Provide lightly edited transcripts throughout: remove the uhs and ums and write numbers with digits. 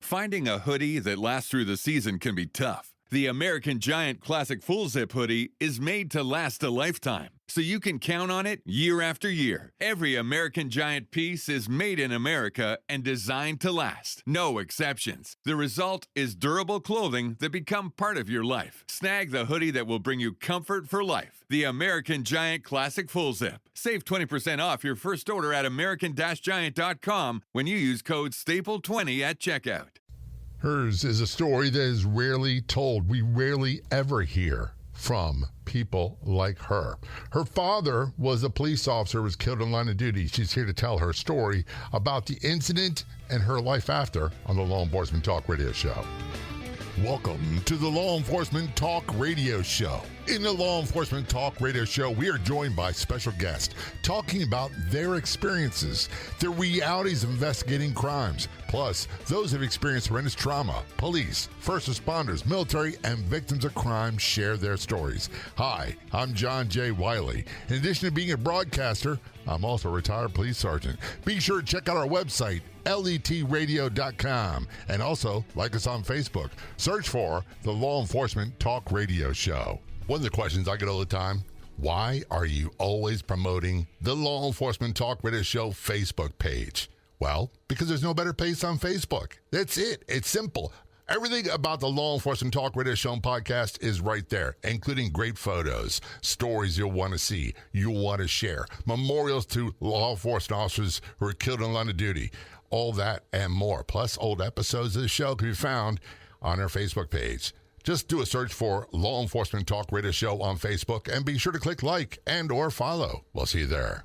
Finding a hoodie that lasts through the season can be tough. The American Giant Classic Full Zip hoodie is made to last a lifetime, so you can count on it year after year. Every American Giant piece is made in America and designed to last. No exceptions. The result is durable clothing that become part of your life. Snag the hoodie that will bring you comfort for life. The American Giant Classic Full Zip. Save 20% off your first order at american-giant.com when you use code STAPLE20 at checkout. Hers is a story that is rarely told. We rarely ever hear from people like her. Her father was a police officer, was killed in line of duty. She's here to tell her story about the incident and her life after on the Law Enforcement Talk Radio Show. Welcome to the Law Enforcement Talk Radio Show. In the Law Enforcement Talk Radio Show, we are joined by special guests talking about their experiences, the realities of investigating crimes, plus those who have experienced horrendous trauma. Police, first responders, military, and victims of crime share their stories. Hi, I'm John J. Wiley. In addition to being a broadcaster, I'm also a retired police sergeant. Be sure to check out our website, letradio.com, and also like us on Facebook. Search for the Law Enforcement Talk Radio Show. One of the questions I get all the time, why are you always promoting the Law Enforcement Talk Radio Show Facebook page? Well, because there's no better place on Facebook. That's it. It's simple. Everything about the Law Enforcement Talk Radio Show and podcast is right there, including great photos, stories you'll want to see, you'll want to share, memorials to law enforcement officers who are killed in line of duty, all that and more. Plus, old episodes of the show can be found on our Facebook page. Just do a search for Law Enforcement Talk Radio Show on Facebook and be sure to click like and or follow. We'll see you there.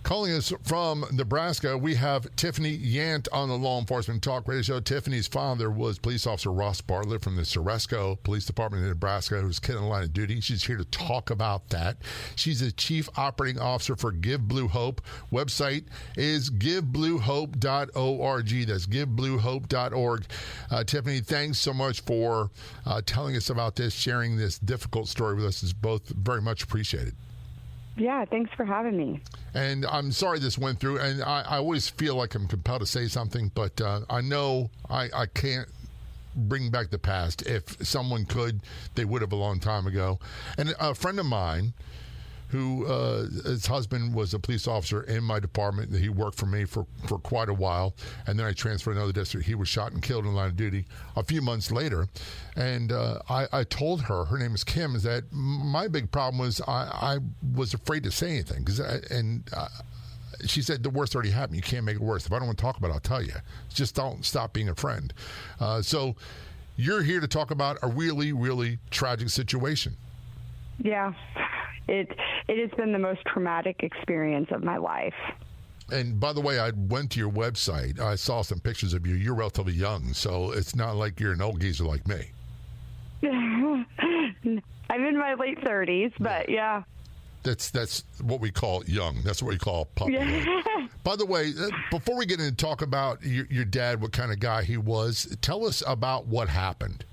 Calling us from Nebraska, we have Tiffany Yant on the Law Enforcement Talk Radio Show. Tiffany's father was Police Officer Ross Bartlett from the Ceresco Police Department in Nebraska, who was killed in the line of duty. She's here to talk about that. She's a Chief Operating Officer for Give Blue Hope. Website is givebluehope.org. That's givebluehope.org. Tiffany, thanks so much for telling us about this, sharing this difficult story with us. It's both very much appreciated. Yeah, thanks for having me. And I'm sorry this went through, and I always feel like I'm compelled to say something, but I know I can't bring back the past. If someone could, they would have a long time ago. And a friend of mine who his husband was a police officer in my department. He worked for me for quite a while, and then I transferred to another district. He was shot and killed in line of duty a few months later. And I told her name is Kim, is that my big problem was I was afraid to say anything. She said, the worst already happened. You can't make it worse. If I don't want to talk about it, I'll tell you. Just don't stop being a friend. So you're here to talk about a really, really tragic situation. Yeah. It has been the most traumatic experience of my life. And by the way, I went to your website. I saw some pictures of you. You're relatively young, so it's not like you're an old geezer like me. I'm in my late 30s, but yeah. That's what we call young. That's what we call puppy. Yeah. By the way, before we get into talk about your dad, what kind of guy he was, tell us about what happened.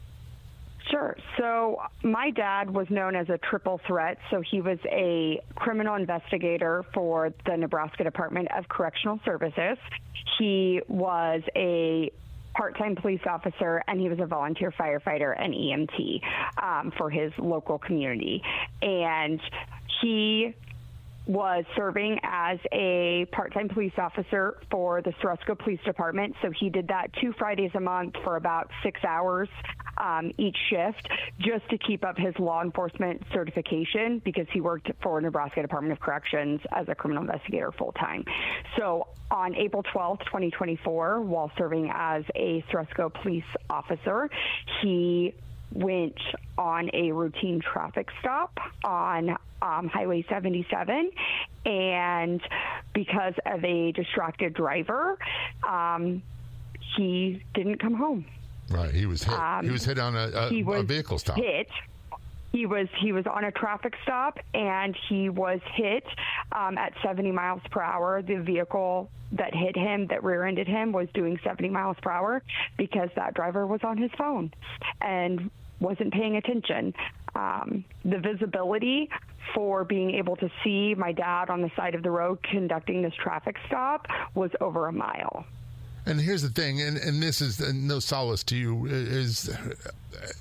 Sure. So my dad was known as a triple threat. So he was a criminal investigator for the Nebraska Department of Correctional Services. He was a part-time police officer, and he was a volunteer firefighter and EMT for his local community. And he was serving as a part-time police officer for the Ceresco Police Department. So he did that 2 Fridays a month for about 6 hours each shift, just to keep up his law enforcement certification, because he worked for Nebraska Department of Corrections as a criminal investigator full-time. So on April 12th, 2024, while serving as a Ceresco police officer, he went on a routine traffic stop on Highway 77, and because of a distracted driver, he didn't come home. Right, he was hit. He was hit on a vehicle stop. He was on a traffic stop, and he was hit at 70 miles per hour. The vehicle that hit him, that rear-ended him, was doing 70 miles per hour because that driver was on his phone and wasn't paying attention. The visibility for being able to see my dad on the side of the road conducting this traffic stop was over a mile. And here's the thing, and this is no solace to you, is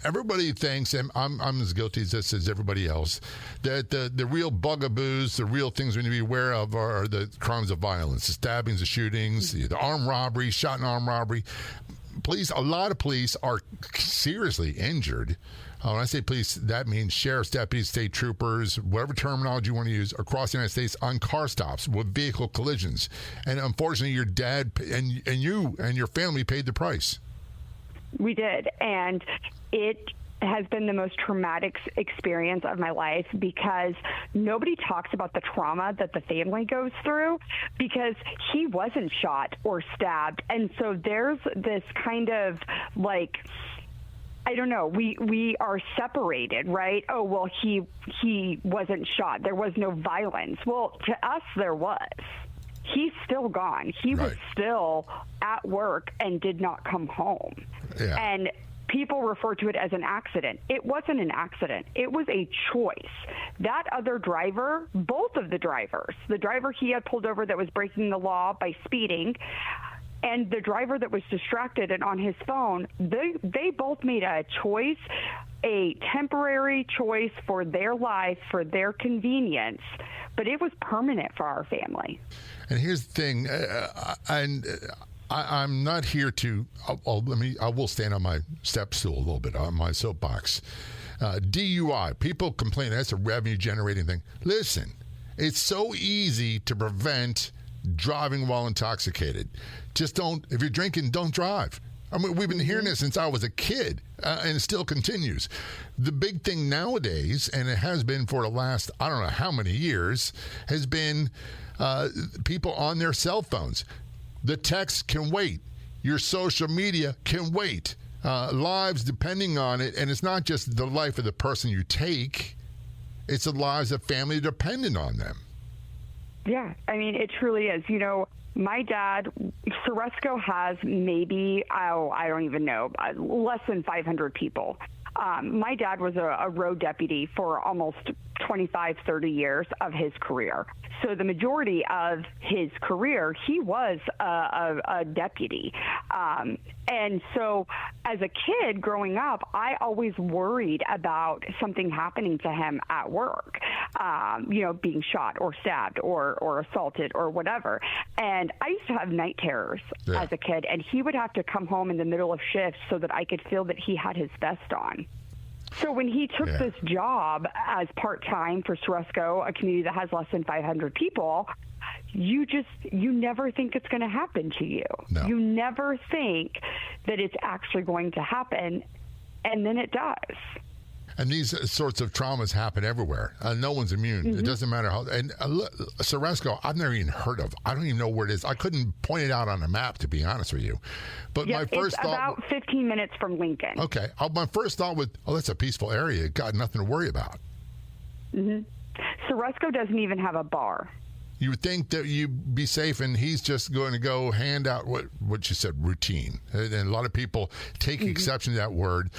everybody thinks, and I'm as guilty as this as everybody else, that the real bugaboos, the real things we need to be aware of are the crimes of violence, the stabbings, the shootings, the armed robbery, shot and armed robbery. A lot of police are seriously injured. When I say police, that means sheriff's deputies, state troopers, whatever terminology you want to use, across the United States on car stops with vehicle collisions. And unfortunately, your dad and you and your family paid the price. We did. And it has been the most traumatic experience of my life because nobody talks about the trauma that the family goes through because he wasn't shot or stabbed. And so there's this kind of like, I don't know, we are separated, right? Oh, well, he wasn't shot. There was no violence. Well, to us, there was. He's still gone. He was still at work and did not come home. Yeah. And people refer to it as an accident. It wasn't an accident. It was a choice. That other driver, both of the drivers, the driver he had pulled over that was breaking the law by speeding, and the driver that was distracted and on his phone, they both made a choice, a temporary choice for their life, for their convenience, but it was permanent for our family. And here's the thing, I'm not here to. I will stand on my step stool a little bit on my soapbox. DUI, people complain that's a revenue generating thing. Listen, it's so easy to prevent driving while intoxicated. Just don't. If you're drinking, don't drive. I mean, we've been hearing this since I was a kid, and it still continues. The big thing nowadays, and it has been for the last, I don't know how many years, has been people on their cell phones. The text can wait. Your social media can wait. Lives depending on it, and it's not just the life of the person you take, it's the lives of family dependent on them. Yeah, I mean, it truly is. You know, my dad, Ceresco has maybe, I don't even know, less than 500 people. My dad was a road deputy for almost 25, 30 years of his career. So the majority of his career, he was a deputy. And so as a kid growing up, I always worried about something happening to him at work, being shot or stabbed or assaulted or whatever. And I used to have night terrors as a kid, and he would have to come home in the middle of shifts so that I could feel that he had his vest on. So when he took this job as part-time for Ceresco, a community that has less than 500 people, you never think it's going to happen to you. No. You never think that it's actually going to happen, and then it does. And these sorts of traumas happen everywhere. No one's immune. Mm-hmm. It doesn't matter how. And Ceresco, I've never even heard of. I don't even know where it is. I couldn't point it out on a map, to be honest with you. But my first thought, about 15 minutes from Lincoln. Okay. My first thought was, that's a peaceful area. Got nothing to worry about. Mm-hmm. Ceresco doesn't even have a bar. You would think that you'd be safe, and he's just going to go hand out what you said, routine. And a lot of people take exception to that word.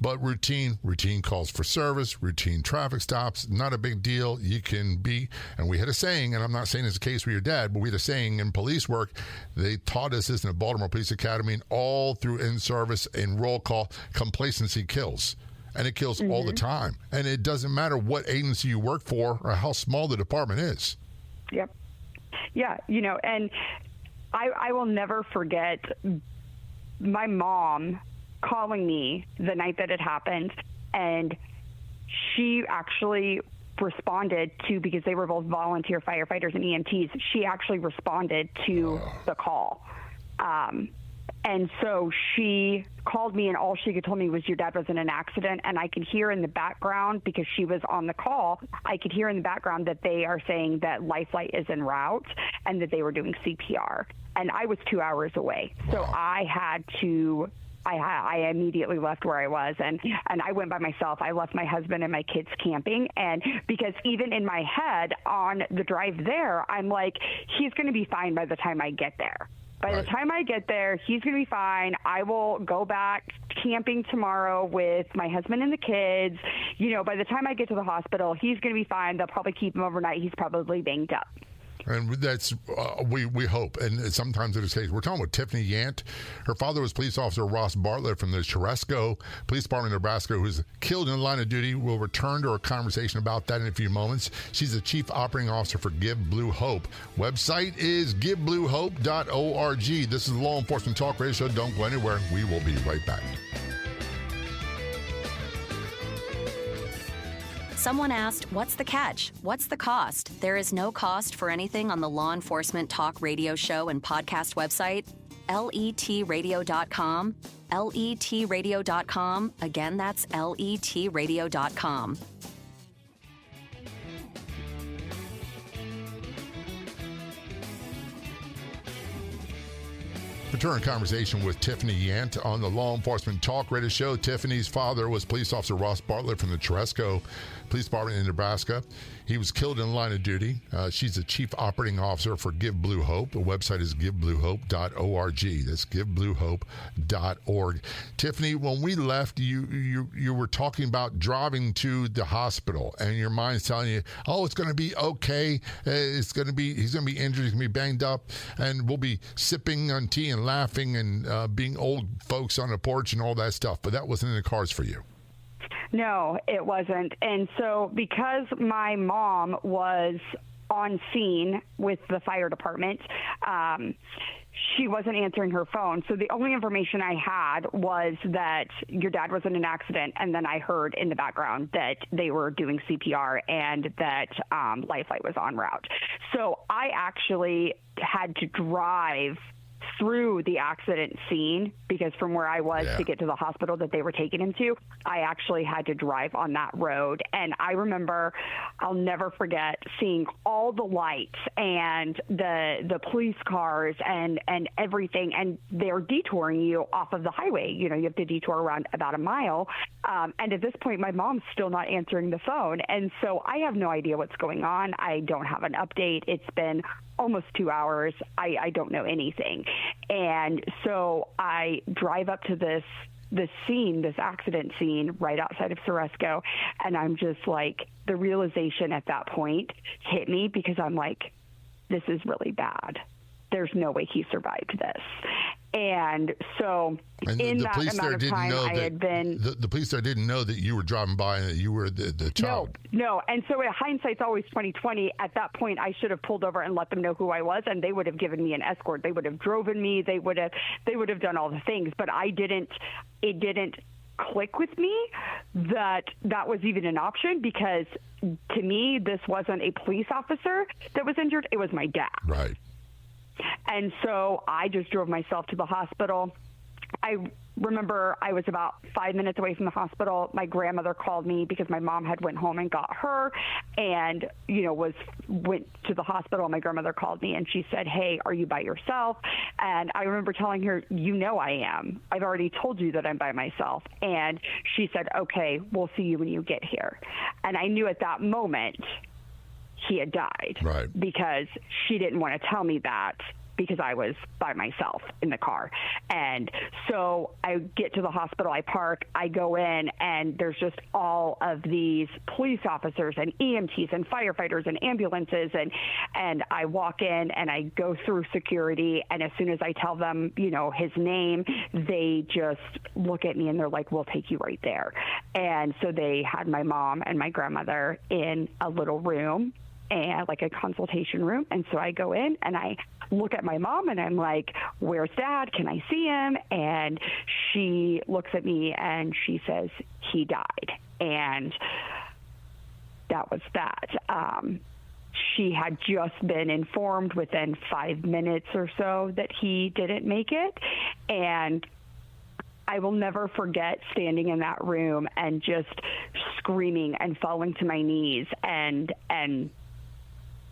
But routine calls for service, routine traffic stops, not a big deal. You can be, and we had a saying, and I'm not saying it's the case with your dad, but we had a saying in police work. They taught us this in the Baltimore Police Academy, and all through in-service and roll call, complacency kills. And it kills all the time. And it doesn't matter what agency you work for or how small the department is. Yep. Yeah, and I will never forget my mom calling me the night that it happened, and she actually responded to, because they were both volunteer firefighters and EMTs, she actually responded to the call. And so she called me, and all she could tell me was your dad was in an accident. And I could hear in the background, because she was on the call, I could hear in the background that they are saying that Lifeline is en route and that they were doing CPR. And I was 2 hours away. So I immediately left where I was, and I went by myself. I left my husband and my kids camping, and because even in my head on the drive there, I'm like, he's going to be fine by the time I get there. By the time I get there, he's going to be fine. I will go back camping tomorrow with my husband and the kids. By the time I get to the hospital, he's going to be fine. They'll probably keep him overnight. He's probably banged up. And that's, we hope. And sometimes it is case. We're talking with Tiffany Yant. Her father was police officer Ross Bartlett from the Ceresco Police Department, Nebraska, who was killed in the line of duty. We'll return to a conversation about that in a few moments. She's the chief operating officer for Give Blue Hope. Website is givebluehope.org. This is the Law Enforcement Talk Radio Show. Don't go anywhere. We will be right back. Someone asked, what's the catch? What's the cost? There is no cost for anything on the Law Enforcement Talk Radio Show and podcast website, letradio.com. letradio.com. Again, that's letradio.com. Return conversation with Tiffany Yant on the Law Enforcement Talk Radio Show. Tiffany's father was police officer Ross Bartlett from the Ceresco Police Department in Nebraska. He was killed in the line of duty. She's the chief operating officer for Give Blue Hope. The website is givebluehope.org. That's givebluehope.org. Tiffany, when we left, you were talking about driving to the hospital, and your mind's telling you, oh, it's going to be okay. He's going to be injured. He's going to be banged up, and we'll be sipping on tea and laughing and being old folks on the porch and all that stuff. But that wasn't in the cards for you. No, it wasn't. And so because my mom was on scene with the fire department, she wasn't answering her phone. So the only information I had was that your dad was in an accident, and then I heard in the background that they were doing CPR and that Lifeline was en route. So I actually had to drive through the accident scene, because from where I was to get to the hospital that they were taking him to, I actually had to drive on that road. And I remember, I'll never forget seeing all the lights and the police cars and everything, and they're detouring you off of the highway. You know, you have to detour around about a mile. And at this point, my mom's still not answering the phone. And so I have no idea what's going on. I don't have an update. It's been almost 2 hours. I don't know anything. And so I drive up to this scene, this accident scene right outside of Ceresco, and I'm just like, the realization at that point hit me, because I'm like, this is really bad. There's no way he survived this. And so in that amount of time, I had been... The police there didn't know that you were driving by and that you were the child. No. And so hindsight's always 20/20. At that point, I should have pulled over and let them know who I was, and they would have given me an escort. They would have driven me. They would have done all the things. But I didn't. It didn't click with me that was even an option, because to me, this wasn't a police officer that was injured. It was my dad. Right. And so I just drove myself to the hospital. I remember I was about 5 minutes away from the hospital. My grandmother called me because my mom had went home and got her, and went to the hospital. My grandmother called me and she said, "Hey, are you by yourself?" And I remember telling her, I am. I've already told you that I'm by myself. And she said, "Okay, we'll see you when you get here." And I knew at that moment he had died, right? Because she didn't want to tell me that, because I was by myself in the car. And so I get to the hospital, I park, I go in, and there's just all of these police officers and EMTs and firefighters and ambulances. And I walk in and I go through security. And as soon as I tell them, his name, they just look at me and they're like, "We'll take you right there." And so they had my mom and my grandmother in a little room, and like a consultation room. And so I go in and I look at my mom and I'm like, "Where's Dad? Can I see him?" And she looks at me and she says, "He died." And that was that. She had just been informed within 5 minutes or so that he didn't make it. And I will never forget standing in that room and just screaming and falling to my knees, and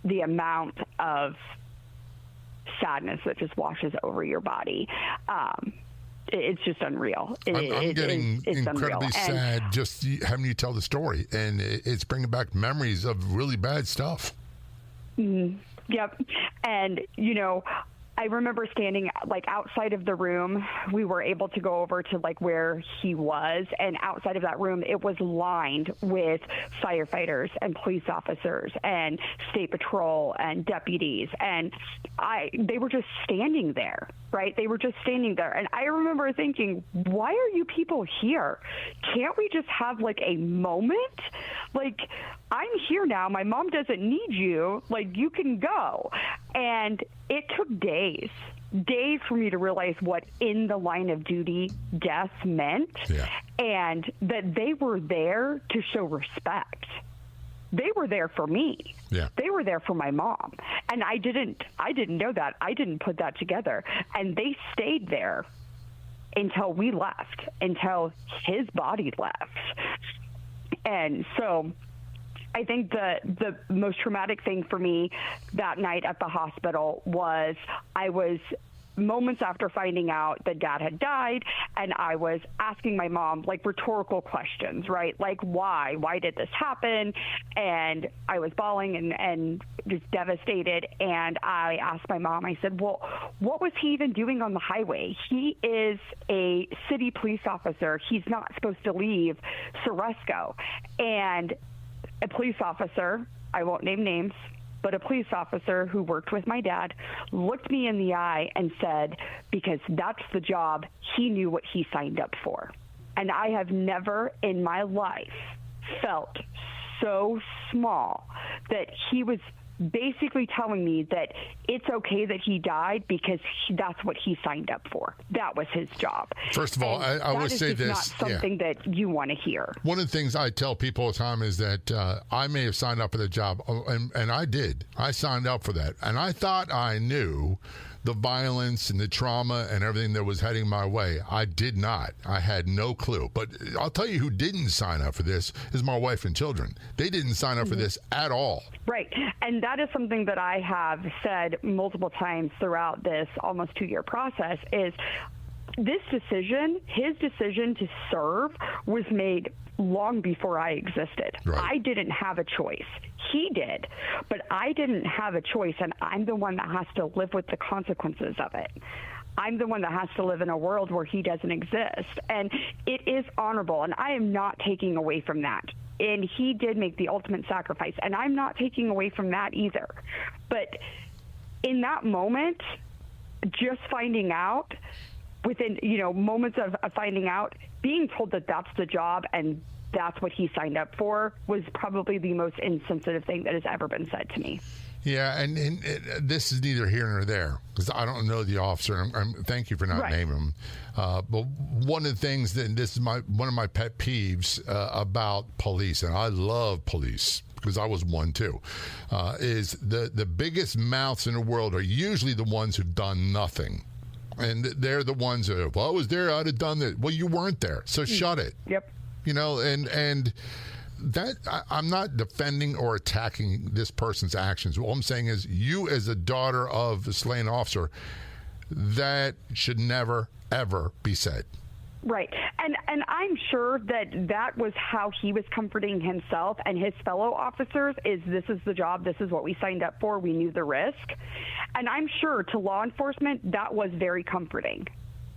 the amount of sadness that just washes over your body. It's just unreal. I'm getting incredibly sad just having you tell the story, and it's bringing back memories of really bad stuff. Yep. And, I remember standing like outside of the room. We were able to go over to like where he was, and outside of that room, it was lined with firefighters and police officers and state patrol and deputies, and they were just standing there, right? They were just standing there, and I remember thinking, why are you people here? Can't we just have like a moment? Like, I'm here now. My mom doesn't need you. Like, you can go. And it took days for me to realize what in the line of duty death meant, and that they were there to show respect. They were there for me. Yeah. They were there for my mom. And I didn't know that. I didn't put that together. And they stayed there until we left, until his body left. And so I think the most traumatic thing for me that night at the hospital was I was moments after finding out that Dad had died, and I was asking my mom like rhetorical questions, right? Like, why did this happen? And I was bawling and just devastated. And I asked my mom, I said, well, what was he even doing on the highway? He is a city police officer. He's not supposed to leave Ceresco. And a police officer, I won't name names, but a police officer who worked with my dad looked me in the eye and said, because that's the job, he knew what he signed up for. And I have never in my life felt so small that he was basically telling me that it's okay that he died because that's what he signed up for. That was his job. First of all, I would say this. Not something that you want to hear. One of the things I tell people all the time is that I may have signed up for the job, and I did. I signed up for that. And I thought I knew the violence and the trauma and everything that was heading my way. I did not. I had no clue. But I'll tell you who didn't sign up for this is my wife and children. They didn't sign up for this at all. Right. And that is something that I have said multiple times throughout this almost 2-year process is this decision, his decision to serve, was made long before I existed. Right. I didn't have a choice. He did, but I didn't have a choice, and I'm the one that has to live with the consequences of it. I'm the one that has to live in a world where he doesn't exist, and it is honorable, and I am not taking away from that. And he did make the ultimate sacrifice, and I'm not taking away from that either. But in that moment, just finding out, within moments of finding out, being told that that's the job and that's what he signed up for was probably the most insensitive thing that has ever been said to me. Yeah, and this is neither here nor there because I don't know the officer. Thank you for not naming him. But one of the things that this is one of my pet peeves about police, and I love police because I was one too, is the biggest mouths in the world are usually the ones who've done nothing. And they're the ones that, well, I was there, I'd have done that. Well, you weren't there, so shut it. Yep. And that I'm not defending or attacking this person's actions. All I'm saying is you as a daughter of the slain officer, that should never, ever be said. Right. And I'm sure that was how he was comforting himself and his fellow officers is this is the job. This is what we signed up for. We knew the risk. And I'm sure to law enforcement, that was very comforting.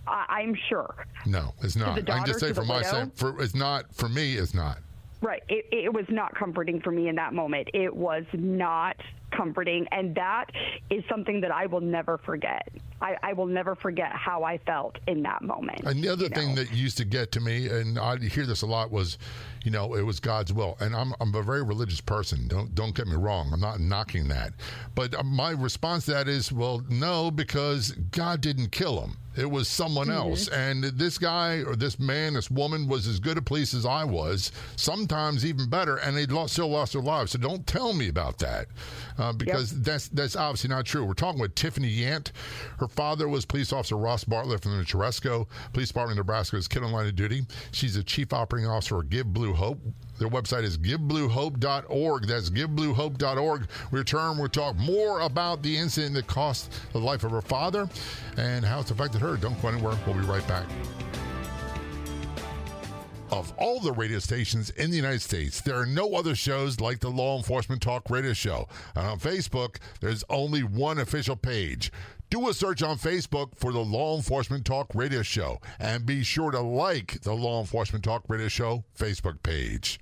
I'm sure. No, it's not. I can just say for my sake, it's not. For me, it's not. Right. It was not comforting for me in that moment. It was not comforting. And that is something that I will never forget. I will never forget how I felt in that moment. And the other thing that used to get to me, and I hear this a lot, was, it was God's will. And I'm a very religious person. Don't get me wrong. I'm not knocking that. But my response to that is, well, no, because God didn't kill him. It was someone else. And this guy or this man, this woman was as good a police as I was, sometimes even better, and they still lost their lives. So don't tell me about that because that's obviously not true. We're talking with Tiffany Yant. Her father was police officer Ross Bartlett from the Ceresco Police Department, Nebraska, is killed in line of duty. She's the chief operating officer for Give Blue Hope. Their website is givebluehope.org. That's givebluehope.org. We return, we'll talk more about the incident that cost the life of her father and how it's affected her. Don't go anywhere. We'll be right back. Of all the radio stations in the United States, there are no other shows like the Law Enforcement Talk Radio Show. And on Facebook, there's only one official page. Do a search on Facebook for the Law Enforcement Talk Radio Show, and be sure to like the Law Enforcement Talk Radio Show Facebook page.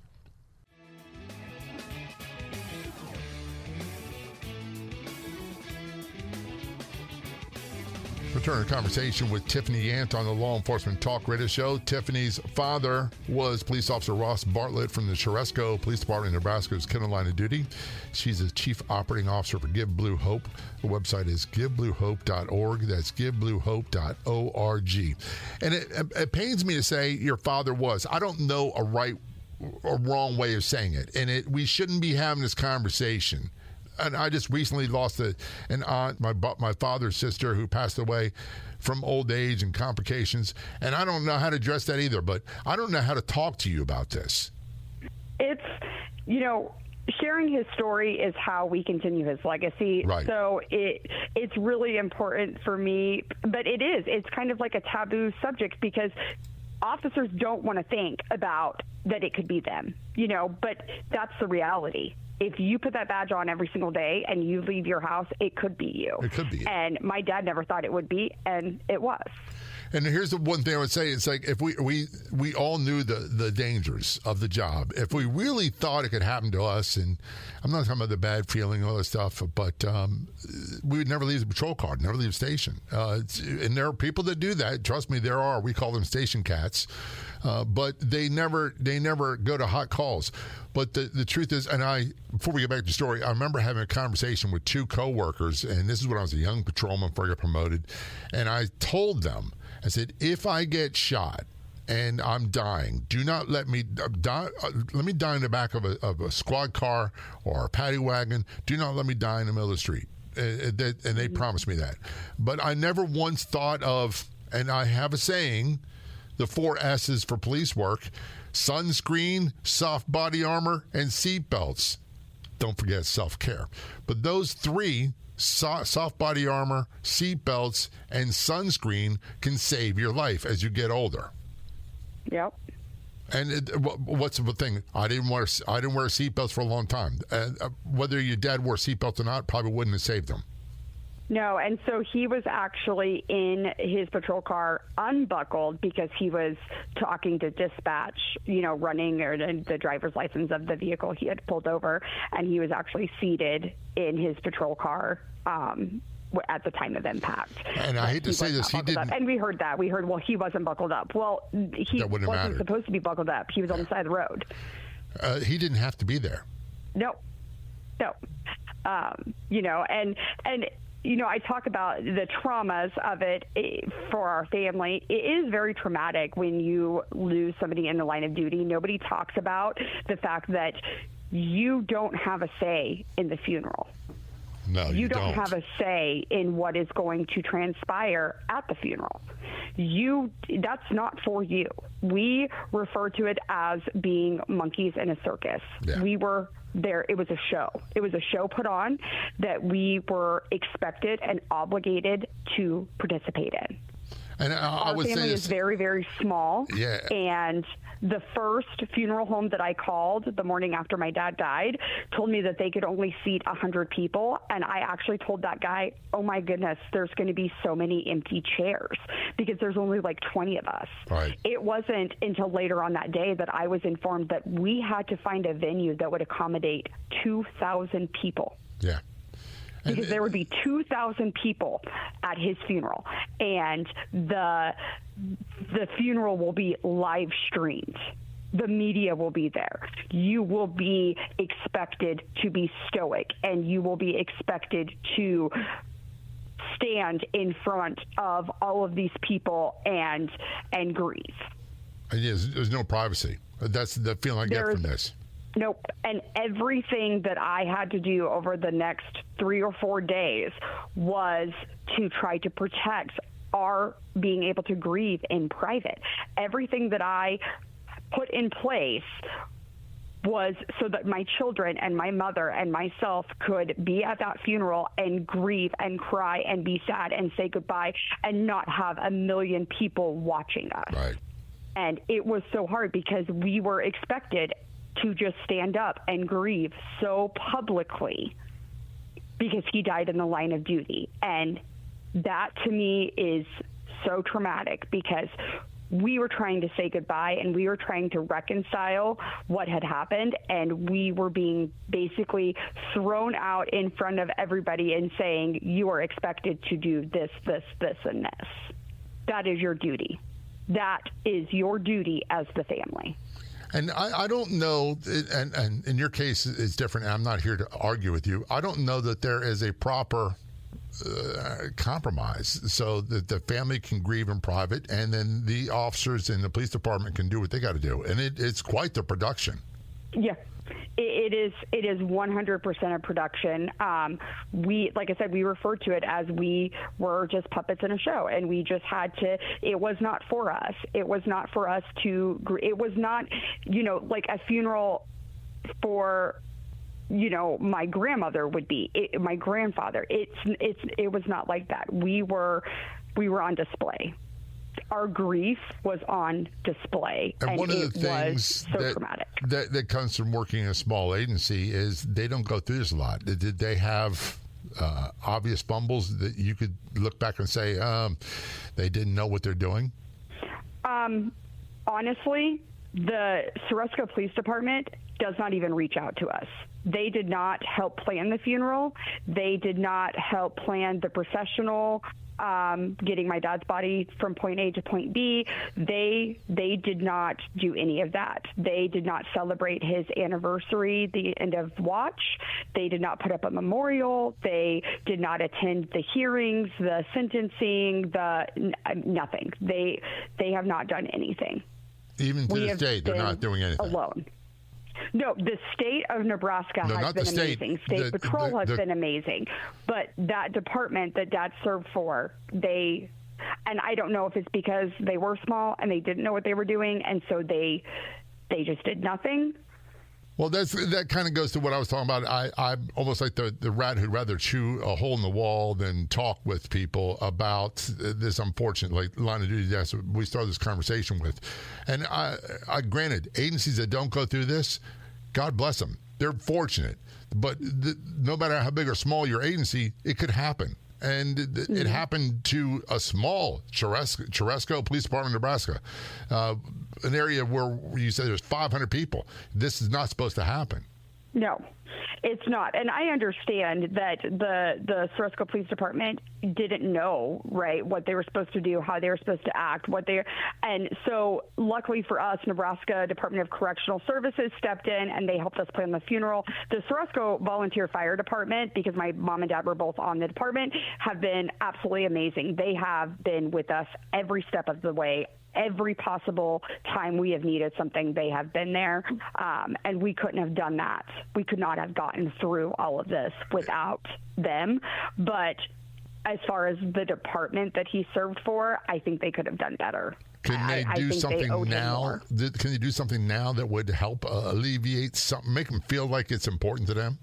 Return to conversation with Tiffany Yant on the Law Enforcement Talk Radio Show. Tiffany's father was police officer Ross Bartlett from the Ceresco Police Department in Nebraska's Kennel Line of Duty. She's the chief operating officer for Give Blue Hope. The website is givebluehope.org. That's givebluehope.org. And it pains me to say your father was. I don't know a right or wrong way of saying it. And we shouldn't be having this conversation. And I just recently lost an aunt, my father's sister, who passed away from old age and complications. And I don't know how to address that either, but I don't know how to talk to you about this. It's, sharing his story is how we continue his legacy. Right. So it's really important for me, but it's kind of like a taboo subject because officers don't want to think about that it could be them, but that's the reality. If you put that badge on every single day and you leave your house, it could be you. It could be you. And my dad never thought it would be, and it was. And here's the one thing I would say. It's like if we all knew the dangers of the job. If we really thought it could happen to us, and I'm not talking about the bad feeling and all that stuff, but we would never leave the patrol car, never leave the station. And there are people that do that. Trust me, there are. We call them station cats. But they never go to hot calls. But the truth is, and before we get back to the story, I remember having a conversation with two coworkers, and this is when I was a young patrolman before I got promoted, and I told them, I said, if I get shot and I'm dying, do not let me die. Let me die in the back of a squad car or a paddy wagon. Do not let me die in the middle of the street. And they promised me that. But I never once thought of, and I have a saying, the 4 S's for police work: sunscreen, soft body armor, and seat belts. Don't forget self-care. But those 3, soft body armor, seat belts, and sunscreen, can save your life as you get older. Yep. And what's the thing? I didn't wear seatbelts for a long time. Whether your dad wore seatbelts or not, probably wouldn't have saved them. No, and so he was actually in his patrol car unbuckled because he was talking to dispatch, running the driver's license of the vehicle he had pulled over, and he was actually seated in his patrol car at the time of impact. And I hate to say this, he didn't. And we heard that. We heard, well, he wasn't buckled up. Well, he wasn't supposed to be buckled up. He was on the side of the road. He didn't have to be there. No. And I talk about the traumas of it for our family. It is very traumatic when you lose somebody in the line of duty. Nobody talks about the fact that you don't have a say in the funeral. No, you don't have a say in what is going to transpire at the funeral. That's not for you. We refer to it as being monkeys in a circus. Yeah. We were there. It was a show. It was a show put on that we were expected and obligated to participate in. And our family is very, very small. Yeah. And the first funeral home that I called the morning after my dad died told me that they could only seat 100 people. And I actually told that guy, oh, my goodness, there's going to be so many empty chairs because there's only like 20 of us. Right. It wasn't until later on that day that I was informed that we had to find a venue that would accommodate 2,000 people. Yeah. Because there would be 2,000 people at his funeral, and the funeral will be live streamed. The media will be there. You will be expected to be stoic, and you will be expected to stand in front of all of these people and grieve. There's no privacy. That's the feeling I get from this. Nope. And everything that I had to do over the next 3 or 4 days was to try to protect our being able to grieve in private. Everything that I put in place was so that my children and my mother and myself could be at that funeral and grieve and cry and be sad and say goodbye and not have a million people watching us. Right. And it was so hard because we were expected to just stand up and grieve so publicly because he died in the line of duty. And That to me is so traumatic, because we were trying to say goodbye and we were trying to reconcile what had happened, and we were being basically thrown out in front of everybody and saying, you are expected to do this, this, this, and this. That is your duty. That is your duty as the family. And I don't know, and in your case it's different, and I'm not here to argue with you. I don't know that there is a proper compromise so that the family can grieve in private, and then the officers in the police department can do what they got to do. And it's quite the production. Yeah. It is 100% a production. Like I said, we refer to it as we were just puppets in a show, and we just had to. It was not for us. It was not for us to. It was not, like a funeral for, my grandmother would be. My grandfather. It was not like that. We were on display. Our grief was on display, and one of it the things was so traumatic. That comes from working in a small agency is they don't go through this a lot. Did they have obvious fumbles that you could look back and say they didn't know what they're doing? Honestly, the Ceresco Police Department does not even reach out to us. They did not help plan the funeral. They did not help plan the processional, getting my dad's body from point A to point B. They did not do any of that. They did not celebrate his anniversary, the end of watch. They did not put up a memorial. They did not attend the hearings, the sentencing, nothing. They have not done anything. Even to this day, they're not doing anything. Alone. No, the state of Nebraska has been amazing. State Patrol has been amazing. But that department that Dad served for, and I don't know if it's because they were small and they didn't know what they were doing, and so they just did nothing. Well, that kind of goes to what I was talking about. I'm almost like the rat who'd rather chew a hole in the wall than talk with people about this unfortunate line of duty death we started this conversation with. And I granted, agencies that don't go through this, God bless them. They're fortunate. But no matter how big or small your agency, it could happen. And it happened to a small Ceresco Police Department, Nebraska, an area where you said there's 500 people. This is not supposed to happen. No, it's not. And I understand that the Ceresco Police Department didn't know, right, what they were supposed to do, how they were supposed to act, and so luckily for us, Nebraska Department of Correctional Services stepped in and they helped us plan the funeral. The Ceresco Volunteer Fire Department, because my mom and dad were both on the department, have been absolutely amazing. They have been with us every step of the way. Every possible time we have needed something, they have been there, and we couldn't have done that. We could not have gotten through all of this without them. But as far as the department that he served for, I think they could have done better. Can they do something now? Can they do something now that would help alleviate something, make them feel like it's important to them?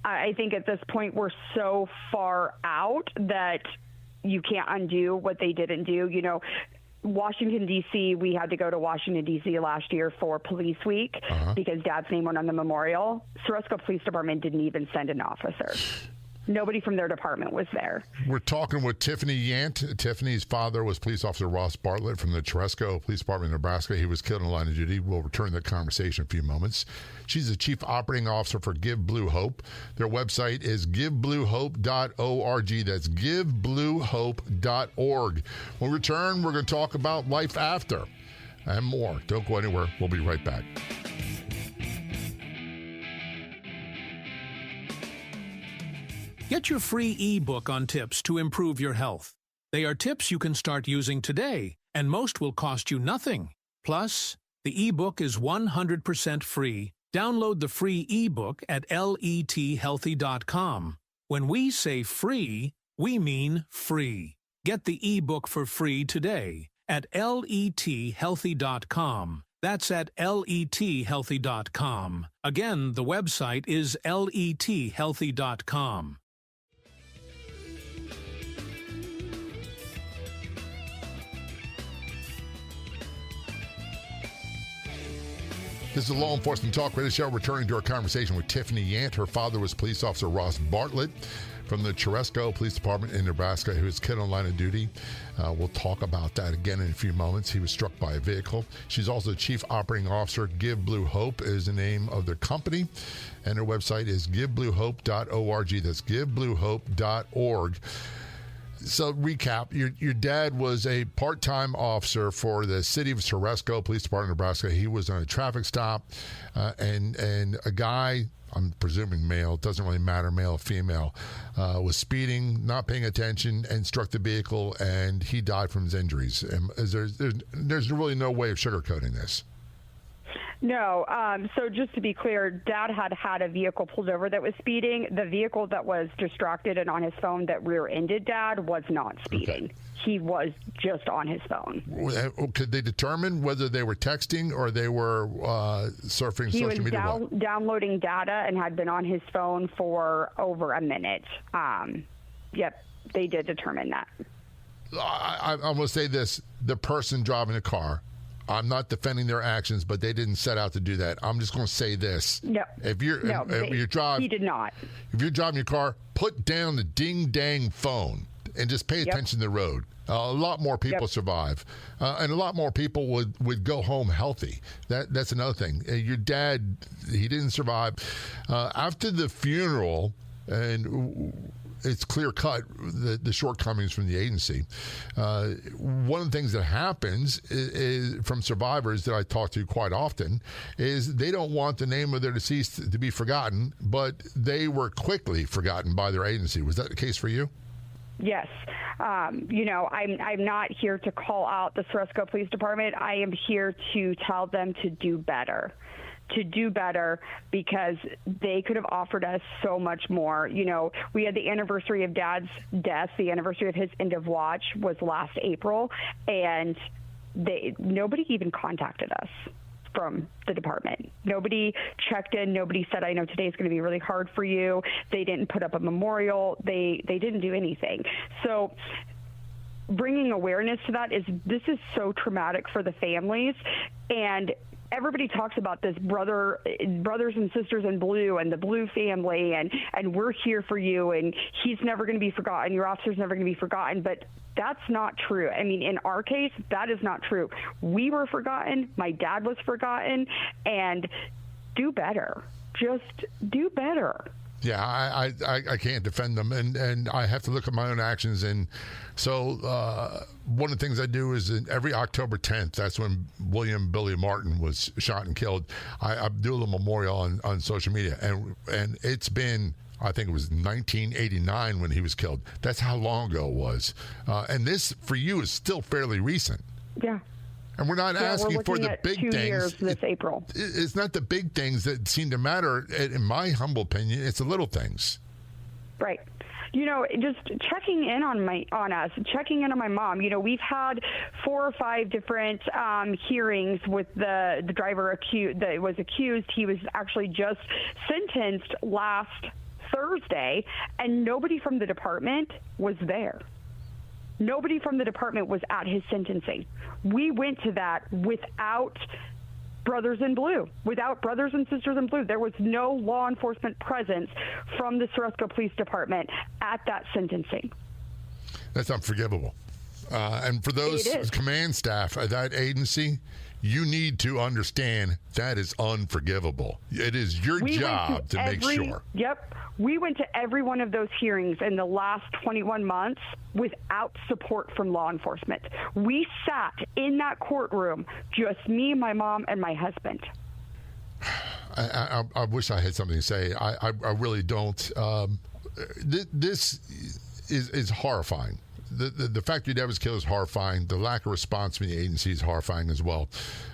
I think at this point we're so far out that you can't undo what they didn't do. Washington, D.C., we had to go to Washington, D.C. last year for Police Week because Dad's name went on the memorial. Ceresco Police Department didn't even send an officer. Nobody from their department was there. We're talking with Tiffany Yant. Tiffany's father was police officer Ross Bartlett from the Ceresco Police Department in Nebraska. He was killed in the line of duty. We'll return to the conversation in a few moments. She's the chief operating officer for Give Blue Hope. Their website is givebluehope.org. That's givebluehope.org. When we return, we're going to talk about life after and more. Don't go anywhere. We'll be right back. Get your free e-book on tips to improve your health. They are tips you can start using today, and most will cost you nothing. Plus, the e-book is 100% free. Download the free e-book at lethealthy.com. When we say free, we mean free. Get the e-book for free today at lethealthy.com. That's at lethealthy.com. Again, the website is lethealthy.com. This is the Law Enforcement Talk Radio Show, returning to our conversation with Tiffany Yant. Her father was police officer Ross Bartlett from the Ceresco Police Department in Nebraska who was killed on line of duty. We'll talk about that again in a few moments. He was struck by a vehicle. She's also Chief Operating Officer. Give Blue Hope is the name of their company, and their website is givebluehope.org. That's givebluehope.org. So recap, your dad was a part-time officer for the city of Ceresco Police Department, Nebraska. He was on a traffic stop, and a guy, I'm presuming male, it doesn't really matter, male or female, was speeding, not paying attention, and struck the vehicle, and he died from his injuries. And there's really no way of sugarcoating this. No. So just to be clear, Dad had a vehicle pulled over that was speeding. The vehicle that was distracted and on his phone that rear-ended Dad was not speeding. Okay. He was just on his phone. Could they determine whether they were texting or they were surfing social media? He was downloading data and had been on his phone for over a minute. Yep, they did determine that. I'm going to say this. The person driving the car, I'm not defending their actions, but they didn't set out to do that. I'm just going to say this. No. He did not. If you're driving your car, put down the ding-dang phone and just pay attention to the road. A lot more people survive, and a lot more people would go home healthy. That's another thing. Your dad, he didn't survive. After the funeral, and it's clear-cut, the shortcomings from the agency. One of the things that happens is from survivors that I talk to quite often is they don't want the name of their deceased to be forgotten, but they were quickly forgotten by their agency. Was that the case for you? Yes. I'm not here to call out the Ceresco Police Department. I am here to tell them to do better. Because they could have offered us so much more. You know, we had the anniversary of Dad's death. The anniversary of his end of watch was last April, and nobody even contacted us from the department. Nobody checked in. Nobody said, I know today's going to be really hard for you. They didn't put up a memorial. They didn't do anything. So bringing awareness to that this is so traumatic for the families, and everybody talks about this brothers and sisters in blue and the blue family and we're here for you and he's never going to be forgotten. Your officer's never going to be forgotten. But that's not true. I mean, in our case, that is not true. We were forgotten. My dad was forgotten. And do better. Just do better. Yeah, I can't defend them, and I have to look at my own actions. And so one of the things I do is every October 10th, that's when William Billy Martin was shot and killed, I do a little memorial on social media. And it's been, I think it was 1989 when he was killed. That's how long ago it was. And this, for you, is still fairly recent. Yeah. And we're not asking for the big things. 2 years this April. It's not the big things that seem to matter, in my humble opinion. It's the little things. Right. You know, just checking in on us, checking in on my mom. You know, we've had 4 or 5 different hearings with the driver that was accused. He was actually just sentenced last Thursday, and nobody from the department was there. Nobody from the department was at his sentencing. We went to that without brothers in blue, without brothers and sisters in blue. There was no law enforcement presence from the Ceresco Police Department at that sentencing. That's unforgivable. And for those command staff at that agency, you need to understand that is unforgivable. It is your job to make sure. Yep. We went to every one of those hearings in the last 21 months without support from law enforcement. We sat in that courtroom, just me, my mom, and my husband. I wish I had something to say. I really don't. This is horrifying. The fact your dad was killed is horrifying. The lack of response from the agency is horrifying as well.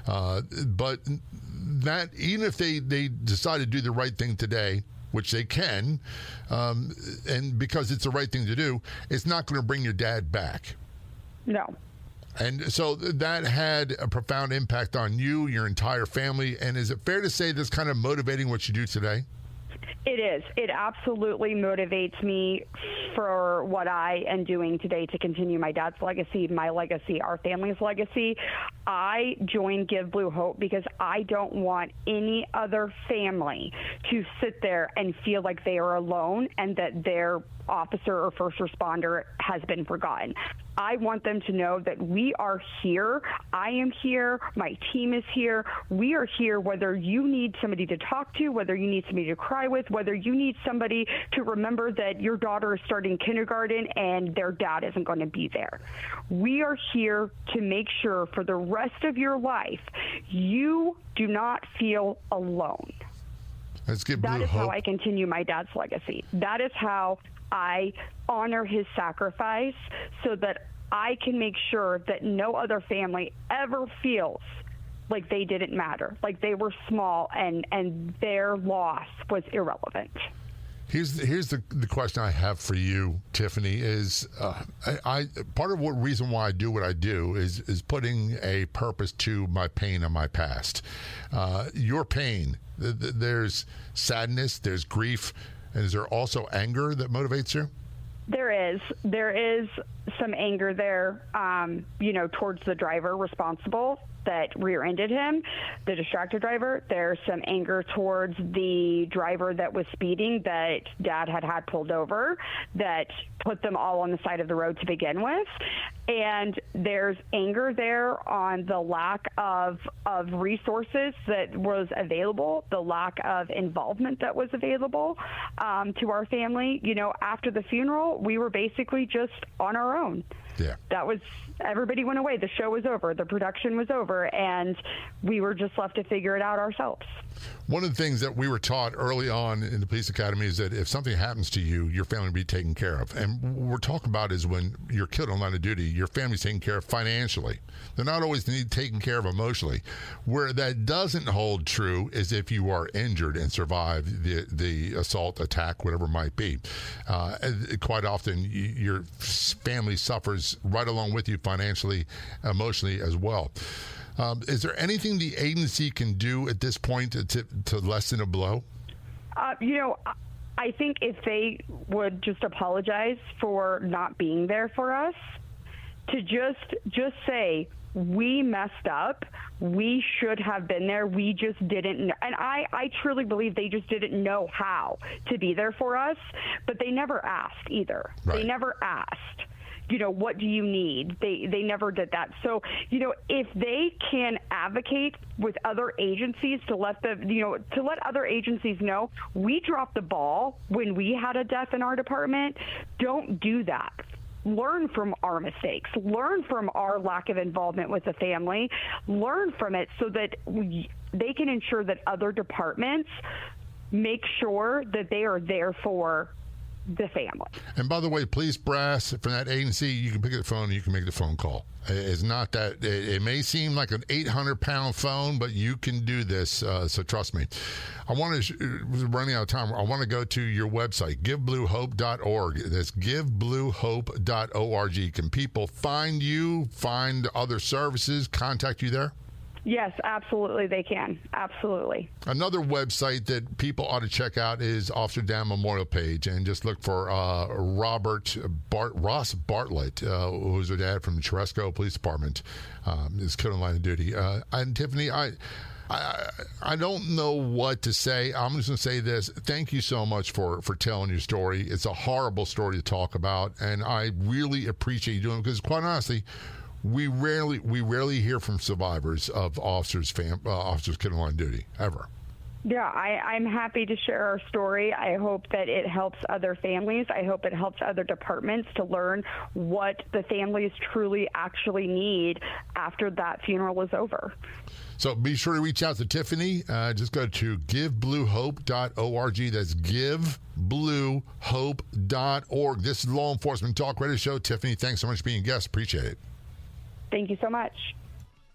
But that, even if they decide to do the right thing today, which they can, and because it's the right thing to do, it's not going to bring your dad back. No. And so that had a profound impact on you, your entire family. And is it fair to say that's kind of motivating what you do today? It is. It absolutely motivates me for what I am doing today to continue my dad's legacy, my legacy, our family's legacy. I joined Give Blue Hope because I don't want any other family to sit there and feel like they are alone and that their officer or first responder has been forgotten. I want them to know that we are here. I am here. My team is here. We are here whether you need somebody to talk to, whether you need somebody to cry with, whether you need somebody to remember that your daughter is starting kindergarten and their dad isn't going to be there. We are here to make sure for the rest of your life you do not feel alone. Let's get Blue That is Hope. how I continue my dad's legacy. That is how I honor his sacrifice so that I can make sure that no other family ever feels like they didn't matter, like they were small and their loss was irrelevant. Here's the question I have for you, Tiffany, is I part of what reason why I do what I do is putting a purpose to my pain and my past. Your pain, there's sadness, there's grief, and is there also anger that motivates you? There is some anger there, towards the driver responsible that rear-ended him, the distracted driver. There's some anger towards the driver that was speeding that Dad had pulled over, that put them all on the side of the road to begin with. And there's anger there on the lack of resources that was available, the lack of involvement that was available to our family. After the funeral, we were basically just on our own. Yeah. Everybody went away. The show was over. The production was over, and we were just left to figure it out ourselves. One of the things that we were taught early on in the police academy is that if something happens to you, your family will be taken care of. And what we're talking about is when you're killed on line of duty, your family's taken care of financially. They're not always taken care of emotionally. Where that doesn't hold true is if you are injured and survive the assault, attack, whatever it might be. Quite often, your family suffers right along with you financially, emotionally as well. Is there anything the agency can do at this point to lessen a blow? I think if they would just apologize for not being there for us, to just say, we messed up, we should have been there, we just didn't know. And I truly believe they just didn't know how to be there for us, but they never asked either. Right. They never asked. What do you need? They never did that. So, if they can advocate with other agencies to let other agencies know we dropped the ball when we had a death in our department, don't do that. Learn from our mistakes. Learn from our lack of involvement with the family. Learn from it so that they can ensure that other departments make sure that they are there for the family. And by the way, police brass from that agency, you can pick up the phone and you can make the phone call. It's not that it may seem like an 800-pound phone, but you can do this. So trust me. We're running out of time. I want to go to your website, givebluehope.org. That's givebluehope.org. Can people find you, find other services, contact you there? Yes, absolutely they can. Absolutely. Another website that people ought to check out is Officer Dan Memorial page, and just look for Ross Bartlett, who's a dad from the Ceresco Police Department, is killed on line of duty. And Tiffany, I don't know what to say. I'm just going to say this. Thank you so much for telling your story. It's a horrible story to talk about, and I really appreciate you doing it because, quite honestly, we rarely hear from survivors of officers killed on line of duty, ever. Yeah, I'm happy to share our story. I hope that it helps other families. I hope it helps other departments to learn what the families truly actually need after that funeral is over. So be sure to reach out to Tiffany. Just go to givebluehope.org. That's givebluehope.org. This is Law Enforcement Talk Radio Show. Tiffany, thanks so much for being a guest. Appreciate it. Thank you so much.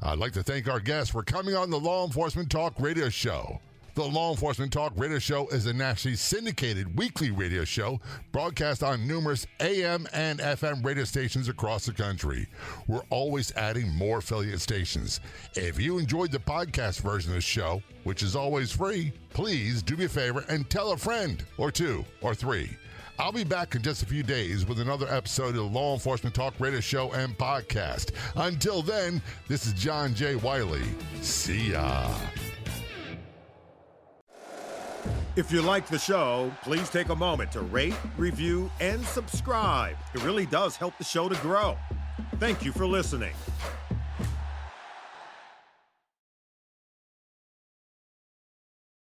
I'd like to thank our guests for coming on the Law Enforcement Talk Radio Show. The Law Enforcement Talk Radio Show is a nationally syndicated weekly radio show broadcast on numerous AM and FM radio stations across the country. We're always adding more affiliate stations. If you enjoyed the podcast version of the show, which is always free, please do me a favor and tell a friend or two or three. I'll be back in just a few days with another episode of the Law Enforcement Talk Radio Show and Podcast. Until then, this is John J. Wiley. See ya. If you like the show, please take a moment to rate, review, and subscribe. It really does help the show to grow. Thank you for listening.